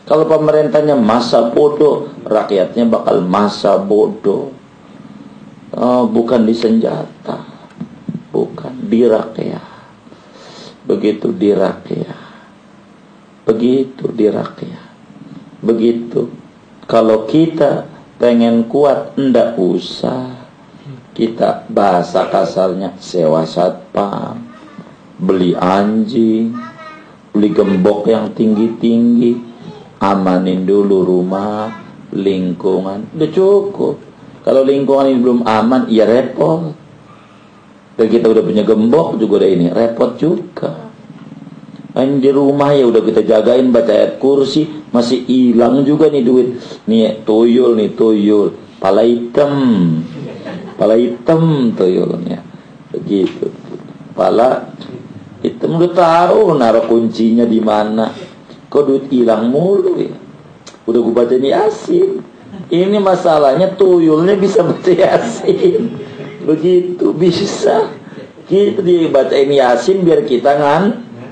Kalau pemerintahnya masa bodoh, rakyatnya bakal masa bodoh. Bukan di senjata, bukan di rakyat. Begitu di rakyat. Begitu di rakyat. Begitu. Kalau kita pengen kuat, ndak usah kita bahasa kasarnya sewa satpam, beli anjing, beli gembok yang tinggi-tinggi, amanin dulu rumah, lingkungan, udah cukup. Kalau lingkungan ini belum aman, ya repot. Dan kita udah punya gembok juga udah ini, repot juga. Di rumah ya udah kita jagain baca ayat kursi, masih hilang juga nih duit. Nih tuyul, pala hitam tuyulnya. Begitu. Pala Itu udah tahu naruh kuncinya di mana. Kok duit hilang mulu ya. Udah gue baca Yasin. Ini masalahnya tuyulnya bisa baca Yasin. Begitu bisa. Kita dibacain Yasin biar kita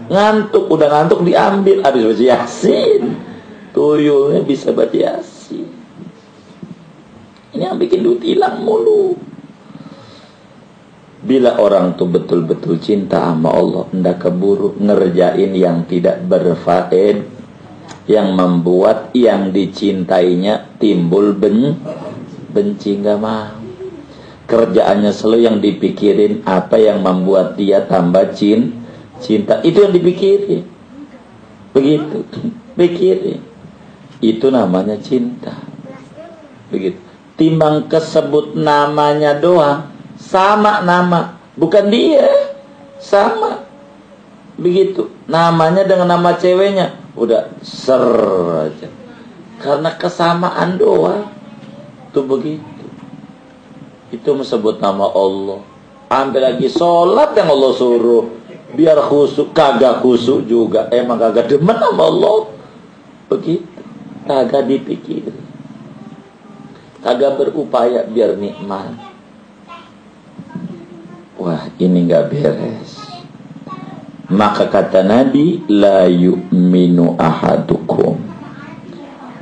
ngantuk. Udah ngantuk diambil habis baca Yasin. Tuyulnya bisa baca Yasin. Ini yang bikin duit hilang mulu. Bila orang tuh betul-betul cinta sama Allah, hendak keburu ngerjain yang tidak berfaedah, yang membuat yang dicintainya timbul benci, nggak mau. Kerjaannya selalu yang dipikirin apa yang membuat dia tambah cinta. Itu yang dipikirin. Begitu, pikirin. Itu namanya cinta. Begitu. Timbang kesebut namanya doang. Sama nama, bukan dia, sama. Begitu, namanya dengan nama ceweknya udah ser aja. Karena kesamaan doang. Tuh begitu. Itu disebut nama Allah. Ambil lagi sholat yang Allah suruh, biar khusuk, kagak khusuk juga. Emang kagak demen sama Allah. Begitu, kagak dipikir, kagak berupaya biar nikmat. Wah, ini gak beres. Maka kata Nabi, la yu'minu ahadukum,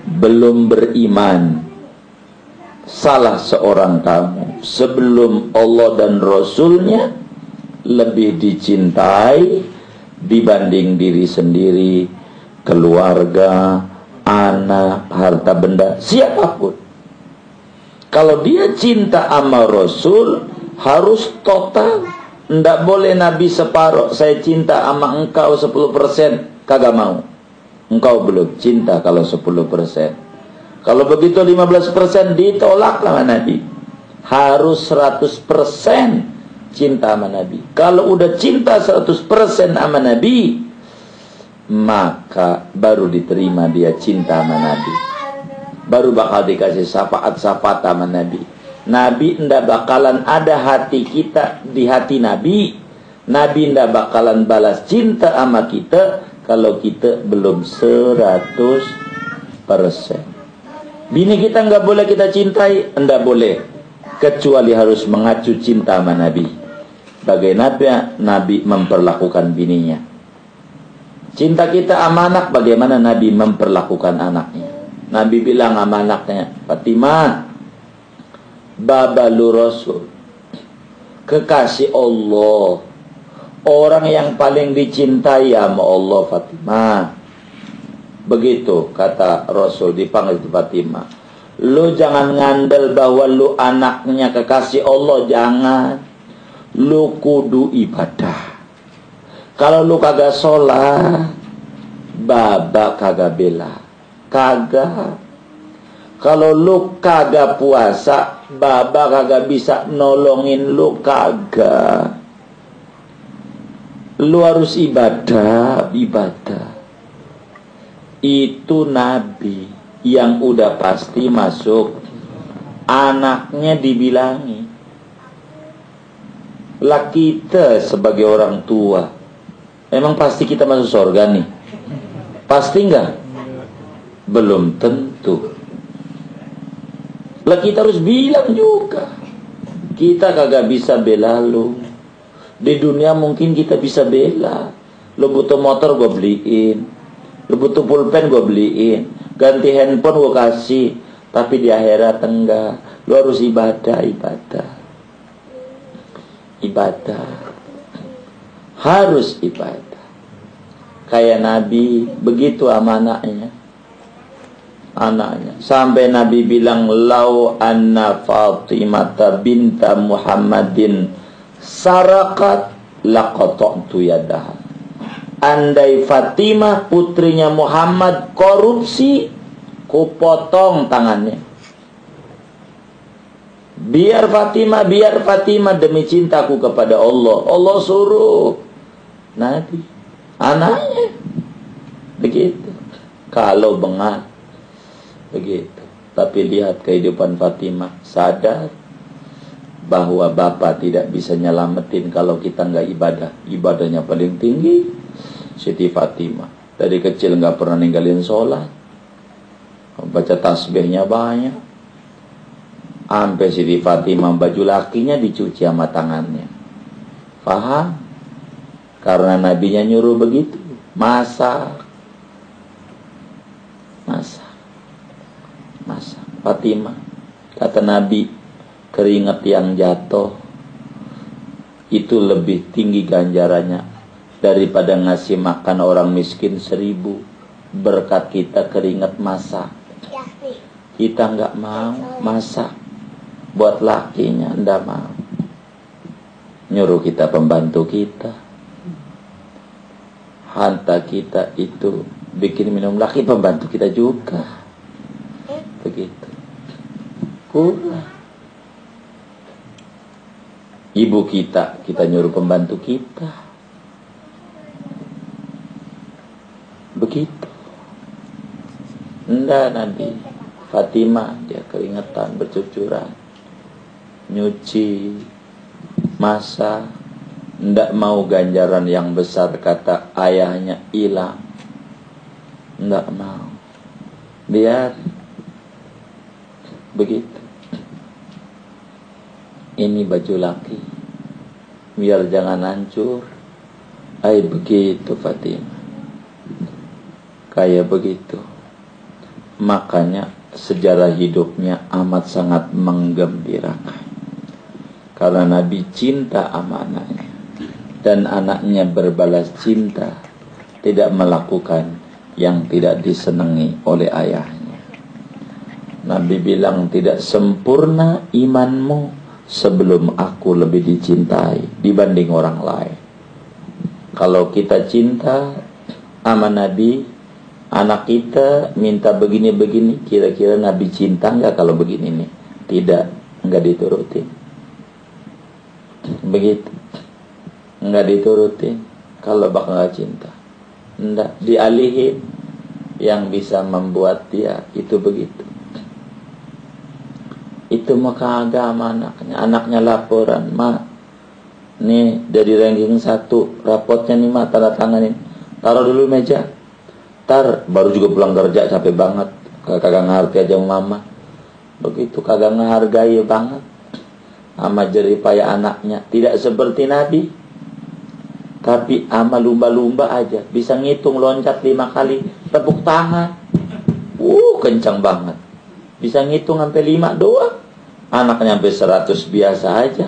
belum beriman salah seorang kamu sebelum Allah dan Rasulnya lebih dicintai dibanding diri sendiri, keluarga, anak, harta benda, siapapun. Kalau dia cinta sama Rasul, harus total. Ndak boleh Nabi separuh. Saya cinta sama engkau 10%. Kagak mau. Engkau belum cinta kalau 10%. Kalau begitu 15% ditolak sama Nabi. Harus 100% cinta sama Nabi. Kalau udah cinta 100% sama Nabi, maka baru diterima dia cinta sama Nabi. Baru bakal dikasih syafaat-syafaat sama Nabi. Nabi ndak bakalan ada hati kita di hati Nabi. Nabi ndak bakalan balas cinta sama kita kalau kita belum 100%. Bini kita nggak boleh kita cintai, ndak boleh, kecuali harus mengacu cinta sama Nabi. Bagaimana Nabi memperlakukan bininya. Cinta kita sama anak, bagaimana Nabi memperlakukan anaknya. Nabi bilang sama anaknya, Fatimah, babalu Rasul, kekasih Allah, orang yang paling dicintai sama Allah, Fatimah. Begitu kata Rasul, dipanggil Fatimah. Lu jangan ngandel bahwa lu anaknya kekasih Allah, jangan. Lu kudu ibadah. Kalau lu kagak sholat, baba kagak bela, kagak. Kalau lu kagak puasa, baba kagak bisa nolongin lu, kagak. Lu harus ibadah. Itu Nabi yang udah pasti masuk. Anaknya dibilangi. Lah kita sebagai orang tua, emang pasti kita masuk surga nih? Pasti enggak? Belum tentu. Lah kita harus bilang juga. Kita kagak bisa bela lu. Di dunia mungkin kita bisa bela. Lu butuh motor gue beliin, lu butuh pulpen gue beliin, ganti handphone gue kasih. Tapi di akhirat enggak. Lu harus ibadah. Harus ibadah. Kayak Nabi begitu sama anaknya. Sampai Nabi bilang, lau anna Fatimata binta Muhammadin sarakat laqata'tu yadaha. Andai Fatimah putrinya Muhammad korupsi, ku potong tangannya. Biar Fatimah demi cintaku kepada Allah. Allah suruh Nabi, anaknya begitu. Kalau bengat begitu. Tapi lihat kehidupan Fatimah, sadar bahwa bapak tidak bisa nyelamatin kalau kita nggak ibadah. Ibadahnya paling tinggi. Siti Fatimah dari kecil nggak pernah ninggalin sholat, baca tasbihnya banyak. Sampai Siti Fatimah baju lakinya dicuci sama tangannya. Paham? Karena nabinya nyuruh begitu. Masak. Fatimah, kata Nabi, keringat yang jatuh itu lebih tinggi ganjarannya daripada ngasih makan orang miskin 1000 berkat kita keringat masak. Kita nggak mau masak buat lakinya, ndak mau. Nyuruh kita pembantu kita, hantar kita itu bikin minum laki pembantu kita juga. Begitu. Kurang. Ibu kita nyuruh pembantu kita. Begitu. Enggak, Nabi Fatimah dia keringetan bercucuran, nyuci, masak, enggak mau ganjaran yang besar kata ayahnya hilang. Enggak mau. Biar begitu. Ini baju laki, biar jangan hancur. Begitu Fatimah. Kayak begitu. Makanya sejarah hidupnya amat sangat menggembirakan. Karena Nabi cinta sama anaknya. Dan anaknya berbalas cinta, tidak melakukan yang tidak disenangi oleh ayahnya. Nabi bilang tidak sempurna imanmu sebelum aku lebih dicintai dibanding orang lain. Kalau kita cinta sama Nabi, anak kita minta begini-begini, kira-kira Nabi cinta enggak kalau begini nih? Tidak, enggak diturutin. Begitu. Enggak diturutin kalau bakal enggak cinta. Enggak, dialihin yang bisa membuat dia itu begitu. Itu maka agama anaknya laporan, Ma, nih dari ranking 1 rapotnya nih Ma, tanda tanganin, taruh dulu meja, baru juga pulang kerja capek banget, kagak ngerti aja mama, begitu kagak ngehargai banget sama jeripaya anaknya. Tidak seperti Nabi, tapi ama lumba-lumba aja bisa ngitung loncat 5 kali, tepuk tangan, kencang banget. Bisa ngitung sampai 5 doang. Anaknya sampai 100 biasa aja.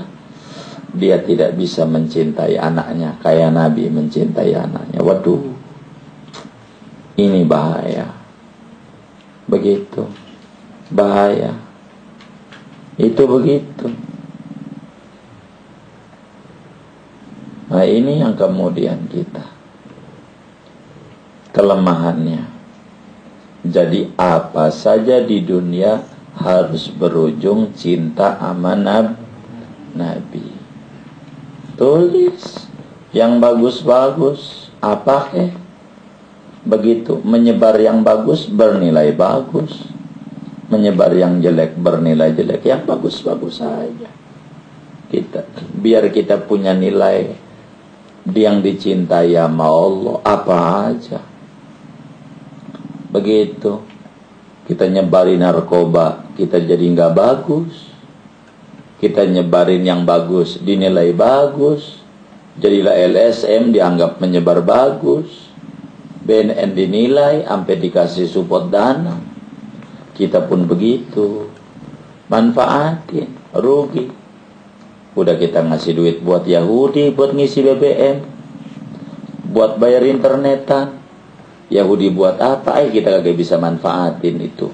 Dia tidak bisa mencintai anaknya kayak Nabi mencintai anaknya. Waduh, ini bahaya. Begitu. Bahaya. Itu begitu. Nah ini yang kemudian kita kelemahannya. Jadi apa saja di dunia harus berujung cinta sama Nabi. Tulis yang bagus-bagus, apa begitu. Menyebar yang bagus bernilai bagus, menyebar yang jelek bernilai jelek. Yang bagus-bagus saja kita, biar kita punya nilai yang dicintai sama Allah apa aja. Begitu. Kita nyebarin narkoba, kita jadi nggak bagus. Kita nyebarin yang bagus, dinilai bagus. Jadilah LSM, dianggap menyebar bagus. BNN dinilai, sampai dikasih support dana. Kita pun begitu. Manfaatin, rugi. Udah kita ngasih duit buat Yahudi, buat ngisi BBM, buat bayar internetan. Yahudi buat apa? Kita kagak bisa manfaatin itu.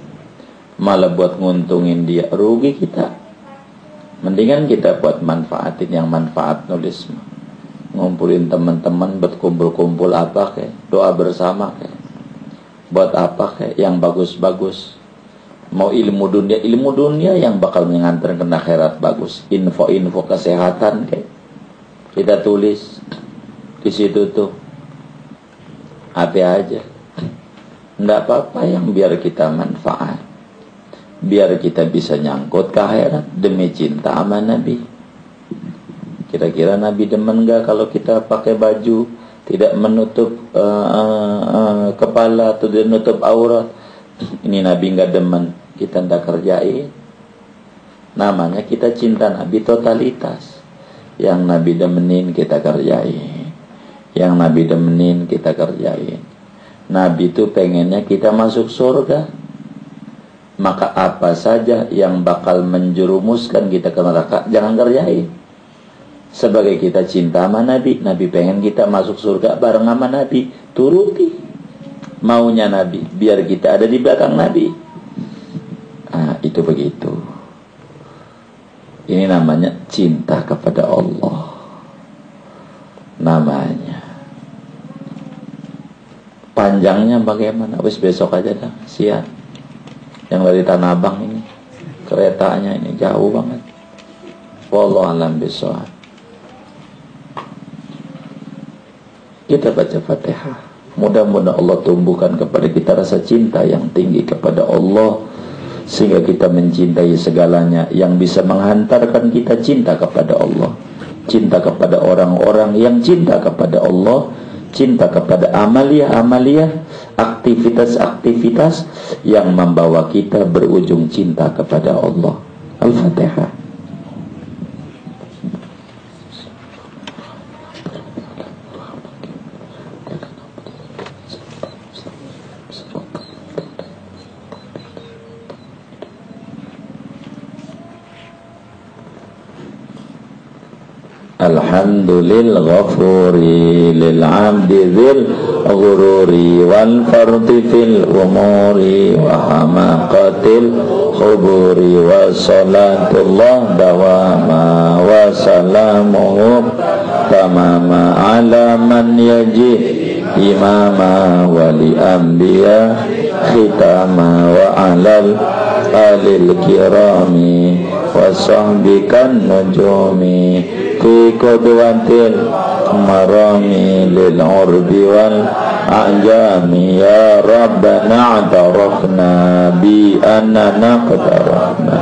Malah buat nguntungin dia, rugi kita. Mendingan kita buat manfaatin yang manfaat nulis. Ngumpulin teman-teman buat kumpul-kumpul apa doa bersama buat apa yang bagus-bagus. Mau ilmu dunia yang bakal mengantar ke akhirat bagus. Info-info kesehatan kita tulis di situ tuh. Apa aja. Enggak apa-apa yang biar kita manfaat. Biar kita bisa nyangkut ke akhirat demi cinta sama Nabi. Kira-kira Nabi demen nggak kalau kita pakai baju tidak menutup kepala atau tidak menutup aurat? Ini Nabi nggak demen, kita ndak kerjain. Namanya kita cinta Nabi totalitas. Yang Nabi demenin kita kerjain, yang Nabi demenin kita kerjain. Nabi itu pengennya kita masuk surga. Maka apa saja yang bakal menjerumuskan kita ke neraka jangan kerjain. Sebagai kita cinta sama Nabi, Nabi pengen kita masuk surga bareng sama Nabi, turuti maunya Nabi, biar kita ada di belakang Nabi. Itu begitu. Ini namanya cinta kepada Allah. Namanya. Panjangnya bagaimana? Wis besok aja dah, siang. Yang dari Tanah Abang ini, keretanya ini jauh banget. Wallahu a'lam bishawab. Kita baca Fatihah. Mudah-mudahan Allah tumbuhkan kepada kita rasa cinta yang tinggi kepada Allah, sehingga kita mencintai segalanya yang bisa menghantarkan kita cinta kepada Allah, cinta kepada orang-orang yang cinta kepada Allah, cinta kepada amalia-amalia, aktivitas-aktivitas yang membawa kita berujung cinta kepada Allah. Al-Fatihah. Alhamdulillah ghafuri lil abdi dzil ghururi wal fardi fil umuri wa hamaqatil khuburi wa salatullah dawama wa salamuhu tamama ala man yaji imama wali anbiya khitama wa alal alil kirami wa sahbikan nujumi fi qudwatil marami lil urbi wal a'jami ya rabbana a'tarafna bi annana qatarafna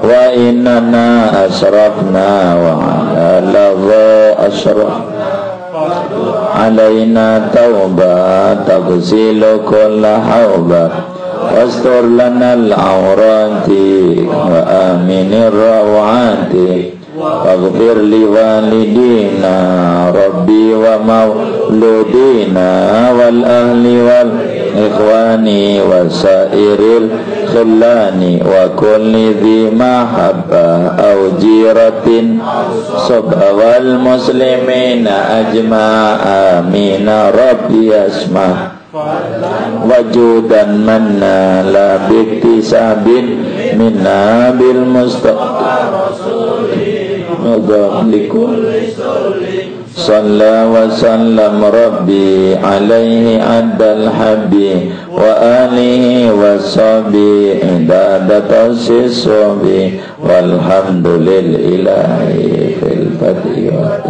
wa innana asrafna wa ala ladha asraf alaina tauba taghsilu kulla hawba wastur lana al-awrati wa aminir rawati waghfir li walidina rabbi wa mauludina wal ahli wal ikhwani wa sairil khillani wa kulli dhi mahabbah aw jiratin subha wal muslimina ajma'a amina rabbi asma' wajudan manna la biktisabin minna bil mustafa Salla wa sallam rabbi alaihi adal habbi wa alihi wa sahbi idadata siswabi walhamdulillahi fil fatihah.